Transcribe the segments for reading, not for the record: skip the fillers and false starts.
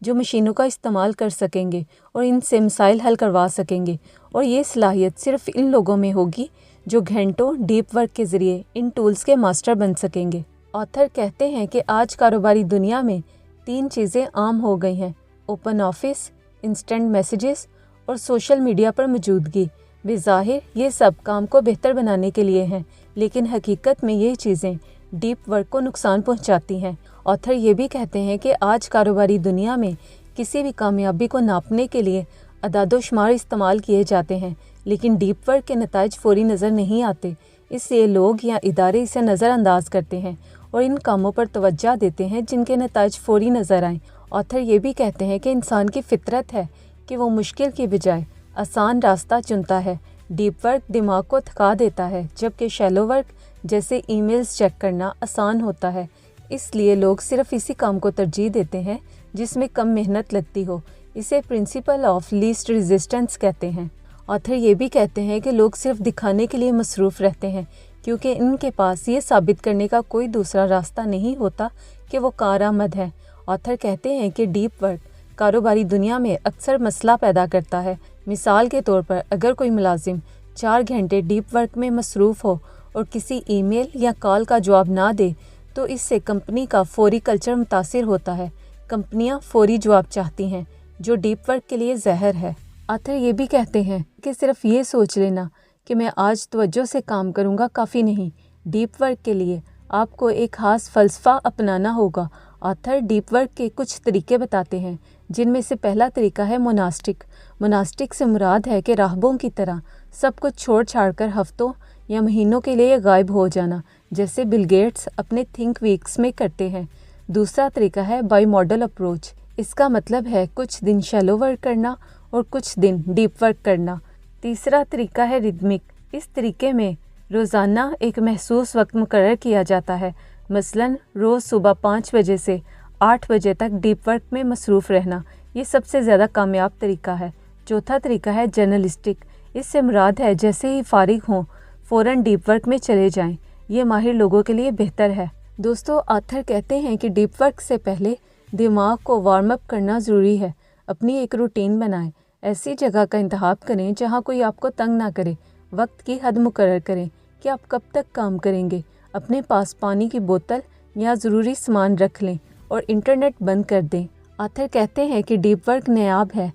جو مشینوں کا استعمال کر سکیں گے اور ان سے مسائل حل کروا سکیں گے، اور یہ صلاحیت صرف ان لوگوں میں ہوگی جو گھنٹوں ڈیپ ورک کے ذریعے ان ٹولز کے ماسٹر بن سکیں گے۔ آتھر کہتے ہیں کہ آج کاروباری دنیا میں 3 چیزیں عام ہو گئی ہیں: اوپن آفس، انسٹنٹ میسیجز اور سوشل میڈیا پر موجودگی۔ بظاہر یہ سب کام کو بہتر بنانے کے لیے ہیں، لیکن حقیقت میں یہ چیزیں ڈیپ ورک کو نقصان پہنچاتی ہیں۔ آتھر یہ بھی کہتے ہیں کہ آج کاروباری دنیا میں کسی بھی کامیابی کو ناپنے کے لیے اعداد و شمار استعمال کیے جاتے ہیں، لیکن ڈیپ ورک کے نتائج فوری نظر نہیں آتے، اس لیے لوگ یا ادارے اسے نظر انداز کرتے ہیں اور ان کاموں پر توجہ دیتے ہیں جن کے نتائج فوری نظر آئیں۔ آتھر یہ بھی کہتے ہیں کہ انسان کی فطرت ہے کہ وہ مشکل کی بجائے آسان راستہ چنتا ہے۔ ڈیپ ورک دماغ کو تھکا دیتا ہے، جبکہ شیلو ورک جیسے ای میلز چیک کرنا آسان ہوتا ہے، اس لیے لوگ صرف اسی کام کو ترجیح دیتے ہیں جس میں کم محنت لگتی ہو۔ اسے پرنسپل آف لیسٹ ریزسٹنس کہتے ہیں۔ آتھر یہ بھی کہتے ہیں کہ لوگ صرف دکھانے کے لیے مصروف رہتے ہیں کیونکہ ان کے پاس یہ ثابت کرنے کا کوئی دوسرا راستہ نہیں ہوتا کہ وہ کارآمد ہے۔ آتھر کہتے ہیں کہ ڈیپ ورک کاروباری دنیا میں اکثر مسئلہ پیدا کرتا ہے۔ مثال کے طور پر اگر کوئی ملازم 4 گھنٹے ڈیپ ورک میں مصروف ہو اور کسی ای میل یا کال کا جواب نہ دے تو اس سے کمپنی کا فوری کلچر متاثر ہوتا ہے۔ کمپنیاں فوری جواب چاہتی ہیں، جو ڈیپ ورک کے لیے زہر ہے۔ آتھر یہ بھی کہتے ہیں کہ صرف یہ سوچ لینا کہ میں آج توجہ سے کام کروں گا کافی نہیں۔ ڈیپ ورک کے لیے آپ کو ایک خاص فلسفہ اپنانا ہوگا۔ آتھر ڈیپ ورک کے کچھ طریقے بتاتے ہیں، جن میں سے پہلا طریقہ ہے موناسٹک۔ موناسٹک سے مراد ہے کہ راہبوں کی طرح سب کچھ چھوڑ چھاڑ کر ہفتوں یا مہینوں کے لیے غائب ہو جانا، جیسے بل گیٹس اپنے تھنک ویکس میں کرتے ہیں۔ دوسرا طریقہ ہے بائی ماڈل اپروچ۔ اس کا مطلب ہے کچھ دن شیلو ورک کرنا اور کچھ دن ڈیپ ورک کرنا۔ تیسرا طریقہ ہے ریدمک۔ اس طریقے میں روزانہ ایک محسوس وقت مقرر کیا جاتا ہے، مثلاً روز صبح 5 بجے سے 8 بجے تک ڈیپ ورک میں مصروف رہنا۔ یہ سب سے زیادہ کامیاب طریقہ ہے۔ چوتھا طریقہ ہے جرنلسٹک۔ اس سے مراد ہے جیسے ہی فارغ ہوں فوراً ڈیپ ورک میں چلے جائیں۔ یہ ماہر لوگوں کے لیے بہتر ہے۔ دوستو، آتھر کہتے ہیں کہ ڈیپ ورک سے پہلے دماغ کو وارم اپ کرنا ضروری ہے۔ اپنی ایک روٹین بنائیں۔ ایسی جگہ کا انتخاب کریں جہاں کوئی آپ کو تنگ نہ کرے۔ وقت کی حد مقرر کریں کہ آپ کب تک کام کریں گے۔ اپنے پاس پانی کی بوتل یا ضروری سامان رکھ لیں اور انٹرنیٹ بند کر دیں۔ آتھر کہتے ہیں کہ ڈیپ ورک نایاب ہے۔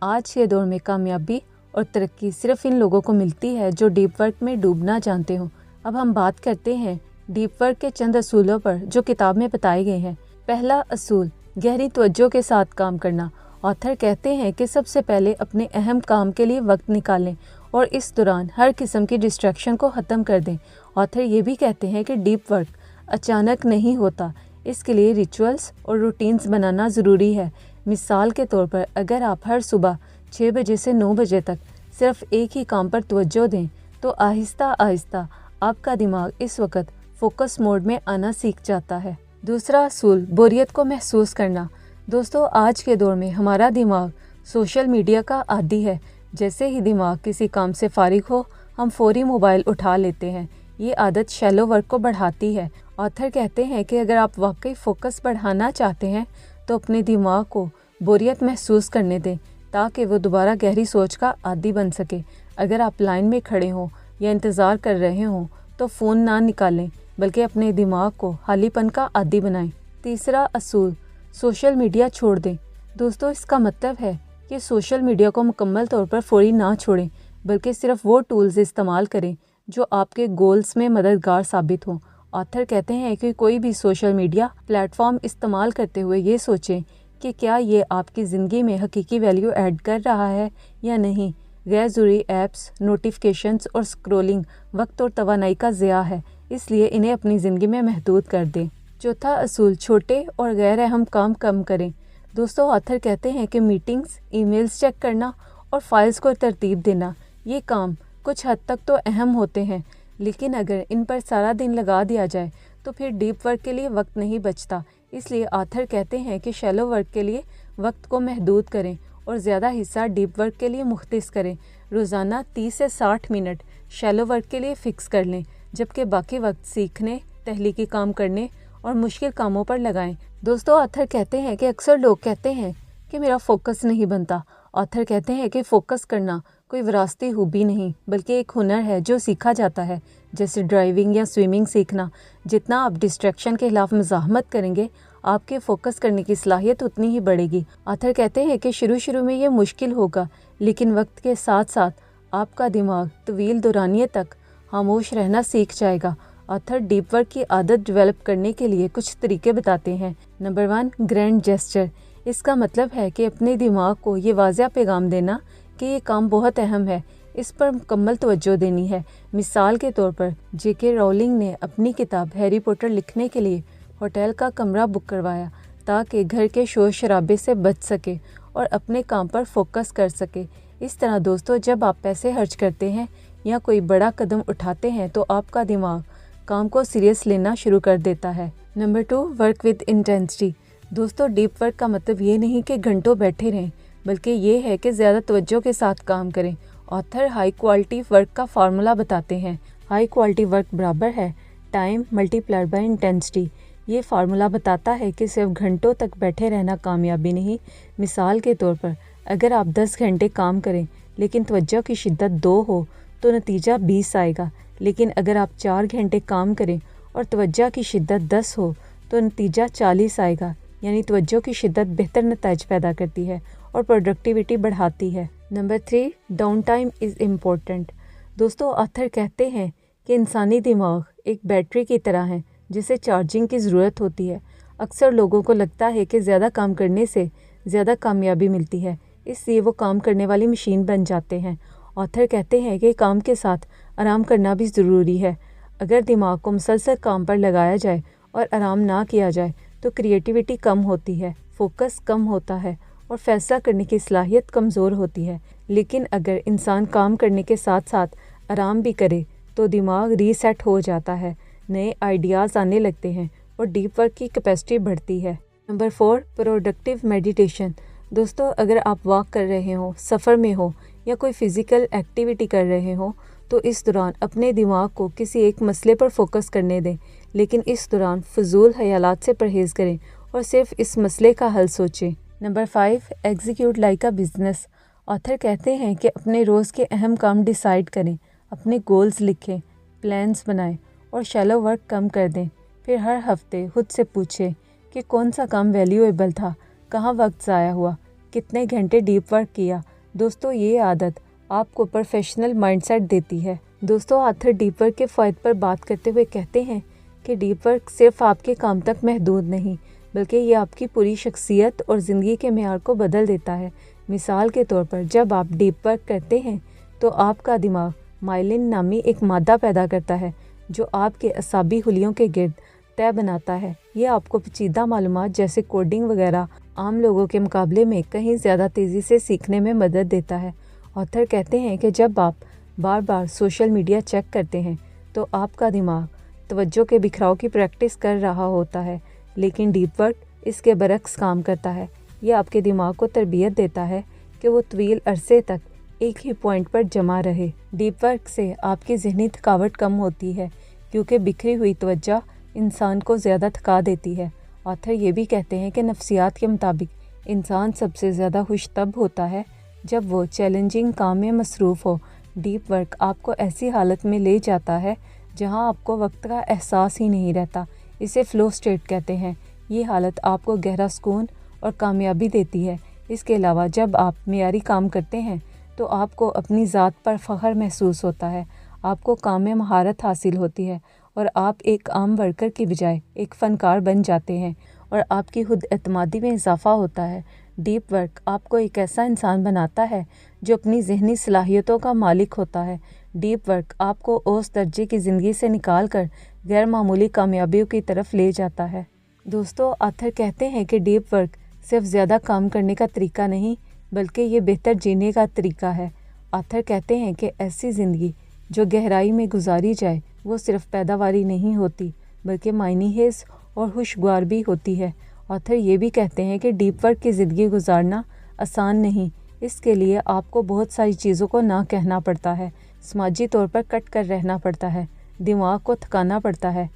آج کے دور میں کامیابی اور ترقی صرف ان لوگوں کو ملتی ہے جو ڈیپ ورک میں ڈوبنا جانتے ہوں۔ اب ہم بات کرتے ہیں ڈیپ ورک کے چند اصولوں پر جو کتاب میں بتائے گئے ہیں۔ پہلا اصول، گہری توجہ کے ساتھ کام کرنا۔ آتھر کہتے ہیں کہ سب سے پہلے اپنے اہم کام کے لیے وقت نکالیں اور اس دوران ہر قسم کی ڈسٹریکشن کو ختم کر دیں۔ آتھر یہ بھی کہتے ہیں کہ ڈیپ ورک اچانک نہیں ہوتا، اس کے لیے ریچولز اور روٹینز بنانا ضروری ہے۔ مثال کے طور پر اگر آپ ہر صبح 6 بجے سے 9 بجے تک صرف ایک ہی کام پر توجہ دیں تو آہستہ آہستہ آپ کا دماغ اس وقت فوکس موڈ میں آنا سیکھ جاتا ہے۔ دوسرا اصول، بوریت کو محسوس کرنا۔ دوستو، آج کے دور میں ہمارا دماغ سوشل میڈیا کا عادی ہے۔ جیسے ہی دماغ کسی کام سے فارغ ہو ہم فوری موبائل اٹھا لیتے ہیں۔ یہ عادت شیلو ورک کو بڑھاتی ہے۔ آتھر کہتے ہیں کہ اگر آپ واقعی فوکس بڑھانا چاہتے ہیں تو اپنے دماغ کو بوریت محسوس کرنے دیں تاکہ وہ دوبارہ گہری سوچ کا عادی بن سکے۔ اگر آپ لائن میں کھڑے ہوں یا انتظار کر رہے ہوں تو فون نہ نکالیں بلکہ اپنے دماغ کو خالی پن کا عادی بنائیں۔ تیسرا اصول، سوشل میڈیا چھوڑ دیں۔ دوستو، اس کا مطلب ہے کہ سوشل میڈیا کو مکمل طور پر فوری نہ چھوڑیں بلکہ صرف وہ ٹولز استعمال کریں جو آپ کے گولز میں مددگار ثابت ہوں۔ آتھر کہتے ہیں کہ کوئی بھی سوشل میڈیا پلیٹ فارم استعمال کرتے ہوئے یہ سوچیں کہ کیا یہ آپ کی زندگی میں حقیقی ویلیو ایڈ کر رہا ہے یا نہیں۔ غیر ضروری ایپس، نوٹیفیکیشنز اور اسکرولنگ وقت اور توانائی کا ضیاع ہے، اس لیے انہیں اپنی زندگی میں محدود کر دیں۔ چوتھا اصول، چھوٹے اور غیر اہم کام کم کریں۔ دوستو، آتھر کہتے ہیں کہ میٹنگز، ای میلز چیک کرنا اور فائلز کو ترتیب دینا، یہ کام کچھ حد تک تو اہم ہوتے ہیں، لیکن اگر ان پر سارا دن لگا دیا جائے تو پھر ڈیپ ورک کے لیے وقت نہیں بچتا۔ اس لیے آتھر کہتے ہیں کہ شیلو ورک کے لیے وقت کو محدود کریں اور زیادہ حصہ ڈیپ ورک کے لیے مختص کریں۔ روزانہ 30 سے 60 منٹ شیلو ورک کے لیے فکس کر لیں، جبکہ باقی وقت سیکھنے، تخلیقی کام کرنے اور مشکل کاموں پر لگائیں۔ دوستو، آتھر کہتے ہیں کہ اکثر لوگ کہتے ہیں کہ میرا فوکس نہیں بنتا۔ آتھر کہتے ہیں کہ فوکس کرنا کوئی وراثتی خوبی نہیں بلکہ ایک ہنر ہے جو سیکھا جاتا ہے، جیسے ڈرائیونگ یا سوئمنگ سیکھنا۔ جتنا آپ ڈسٹریکشن کے خلاف مزاحمت کریں گے، آپ کے فوکس کرنے کی صلاحیت اتنی ہی بڑھے گی۔ آتھر کہتے ہیں کہ شروع میں یہ مشکل ہوگا، لیکن وقت کے ساتھ ساتھ آپ کا دماغ طویل دورانیے تک خاموش رہنا سیکھ جائے گا۔ آتھر ڈیپ ورک کی عادت ڈیولپ کرنے کے لیے کچھ طریقے بتاتے ہیں۔ Number 1، grand gesture. اس کا مطلب ہے کہ اپنے دماغ کو یہ واضح پیغام دینا کہ یہ کام بہت اہم ہے، اس پر مکمل توجہ دینی ہے۔ مثال کے طور پر جے کے راولنگ نے اپنی کتاب ہیری پوٹر لکھنے کے لیے ہوٹل کا کمرہ بک کروایا تاکہ گھر کے شور شرابے سے بچ سکے اور اپنے کام پر فوکس کر سکے۔ اس طرح دوستو، جب آپ پیسے خرچ کرتے ہیں یا کوئی بڑا قدم اٹھاتے ہیں تو آپ کا دماغ کام کو سیریس لینا شروع کر دیتا ہے۔ Number 2، work with intensity. دوستو، ڈیپ ورک کا مطلب یہ نہیں کہ گھنٹوں بیٹھے رہیں، بلکہ یہ ہے کہ زیادہ توجہ کے ساتھ کام کریں۔ آتھر ہائی کوالٹی ورک کا فارمولا بتاتے ہیں۔ ہائی کوالٹی ورک برابر ہے ٹائم ملٹی پلائڈ بائی انٹینسٹی۔ یہ فارمولا بتاتا ہے کہ صرف گھنٹوں تک بیٹھے رہنا کامیابی نہیں۔ مثال کے طور پر اگر آپ 10 گھنٹے کام کریں لیکن توجہ کی شدت 2 ہو تو نتیجہ 20 آئے گا، لیکن اگر آپ 4 گھنٹے کام کریں اور توجہ کی شدت 10 ہو تو نتیجہ 40 آئے گا۔ یعنی توجہ کی شدت بہتر نتائج پیدا کرتی ہے اور پروڈکٹیوٹی بڑھاتی ہے۔ Number 3، down time is important. دوستو، آتھر کہتے ہیں کہ انسانی دماغ ایک بیٹری کی طرح ہے جسے چارجنگ کی ضرورت ہوتی ہے۔ اکثر لوگوں کو لگتا ہے کہ زیادہ کام کرنے سے زیادہ کامیابی ملتی ہے، اس لیے وہ کام کرنے والی مشین بن جاتے ہیں۔ آتھر کہتے ہیں کہ کام کے ساتھ آرام کرنا بھی ضروری ہے۔ اگر دماغ کو مسلسل کام پر لگایا جائے اور آرام نہ کیا جائے تو کریٹیوٹی کم ہوتی ہے، فوکس کم ہوتا ہے اور فیصلہ کرنے کی صلاحیت کمزور ہوتی ہے۔ لیکن اگر انسان کام کرنے کے ساتھ ساتھ آرام بھی کرے تو دماغ ری سیٹ ہو جاتا ہے، نئے آئیڈیاز آنے لگتے ہیں اور ڈیپ ورک کی کیپیسٹی بڑھتی ہے۔ Number 4، productive meditation. دوستو، اگر آپ واک کر رہے ہوں، سفر میں ہو یا کوئی فزیکل ایکٹیویٹی کر رہے ہوں تو اس دوران اپنے دماغ کو کسی ایک مسئلے پر فوکس کرنے دیں، لیکن اس دوران فضول خیالات سے پرہیز کریں اور صرف اس مسئلے کا حل سوچیں۔ Number 5، execute like a business. Author کہتے ہیں کہ اپنے روز کے اہم کام ڈیسائیڈ کریں، اپنے گولز لکھیں، پلانز بنائیں اور شیلو ورک کم کر دیں۔ پھر ہر ہفتے خود سے پوچھیں کہ کون سا کام ویلیویبل تھا، کہاں وقت ضائع ہوا، کتنے گھنٹے ڈیپ ورک کیا۔ دوستو، یہ عادت آپ کو پروفیشنل مائنڈ سیٹ دیتی ہے۔ دوستو، آتھر ڈیپ ورک کے فوائد پر بات کرتے ہوئے کہتے ہیں کہ ڈیپ ورک صرف آپ کے کام تک محدود نہیں، بلکہ یہ آپ کی پوری شخصیت اور زندگی کے معیار کو بدل دیتا ہے۔ مثال کے طور پر جب آپ ڈیپ ورک کرتے ہیں تو آپ کا دماغ مائلن نامی ایک مادہ پیدا کرتا ہے جو آپ کے اعصابی خلیوں کے گرد طے بناتا ہے۔ یہ آپ کو پیچیدہ معلومات جیسے کوڈنگ وغیرہ عام لوگوں کے مقابلے میں کہیں زیادہ تیزی سے سیکھنے میں مدد دیتا ہے۔ آتھر کہتے ہیں کہ جب آپ بار بار سوشل میڈیا چیک کرتے ہیں تو آپ کا دماغ توجہ کے بکھراؤ کی پریکٹس کر رہا ہوتا ہے، لیکن ڈیپ ورک اس کے برعکس کام کرتا ہے۔ یہ آپ کے دماغ کو تربیت دیتا ہے کہ وہ طویل عرصے تک ایک ہی پوائنٹ پر جمع رہے۔ ڈیپ ورک سے آپ کی ذہنی تھکاوٹ کم ہوتی ہے کیونکہ بکھری ہوئی توجہ انسان کو زیادہ تھکا دیتی ہے۔ آتھر یہ بھی کہتے ہیں کہ نفسیات کے مطابق انسان سب سے زیادہ خوش تب ہوتا ہے جب وہ چیلنجنگ کام میں مصروف ہو۔ ڈیپ ورک آپ کو ایسی حالت میں لے جاتا ہے جہاں آپ کو وقت کا احساس ہی نہیں رہتا۔ اسے فلو اسٹیٹ کہتے ہیں۔ یہ حالت آپ کو گہرا سکون اور کامیابی دیتی ہے۔ اس کے علاوہ جب آپ معیاری کام کرتے ہیں تو آپ کو اپنی ذات پر فخر محسوس ہوتا ہے، آپ کو کام میں مہارت حاصل ہوتی ہے اور آپ ایک عام ورکر کی بجائے ایک فنکار بن جاتے ہیں اور آپ کی خود اعتمادی میں اضافہ ہوتا ہے۔ ڈیپ ورک آپ کو ایک ایسا انسان بناتا ہے جو اپنی ذہنی صلاحیتوں کا مالک ہوتا ہے۔ ڈیپ ورک آپ کو اوس درجے کی زندگی سے نکال کر غیر معمولی کامیابیوں کی طرف لے جاتا ہے۔ دوستو، آتھر کہتے ہیں کہ ڈیپ ورک صرف زیادہ کام کرنے کا طریقہ نہیں بلکہ یہ بہتر جینے کا طریقہ ہے۔ آتھر کہتے ہیں کہ ایسی زندگی جو گہرائی میں گزاری جائے وہ صرف پیداواری نہیں ہوتی بلکہ معنی خیز اور خوشگوار بھی ہوتی ہے۔ آتھر یہ بھی کہتے ہیں کہ ڈیپ ورک کی زندگی گزارنا آسان نہیں، اس کے لیے آپ کو بہت ساری چیزوں کو نہ کہنا پڑتا ہے، سماجی طور پر کٹ کر رہنا پڑتا ہے، دماغ کو تھکانا پڑتا ہے۔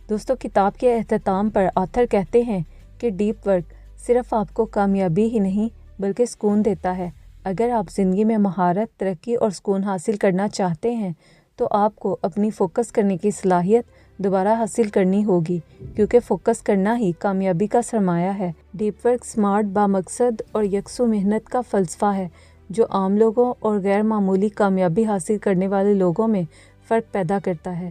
دوستو، کتاب کے اختتام پر آتھر کہتے ہیں کہ ڈیپ ورک صرف آپ کو کامیابی ہی نہیں بلکہ سکون دیتا ہے۔ اگر آپ زندگی میں مہارت، ترقی اور سکون حاصل کرنا چاہتے ہیں تو آپ کو اپنی فوکس کرنے کی صلاحیت دوبارہ حاصل کرنی ہوگی، کیونکہ فوکس کرنا ہی کامیابی کا سرمایہ ہے۔ ڈیپ ورک سمارٹ، بامقصد اور یکسو محنت کا فلسفہ ہے جو عام لوگوں اور غیر معمولی کامیابی حاصل کرنے والے لوگوں میں فرق پیدا کرتا ہے۔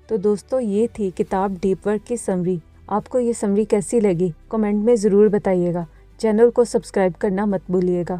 تو دوستو، یہ تھی کتاب ڈیپ ورک کی سمری۔ آپ کو یہ سمری کیسی لگی؟ کمنٹ میں ضرور بتائیے گا۔ چینل کو سبسکرائب کرنا مت بھولیے گا۔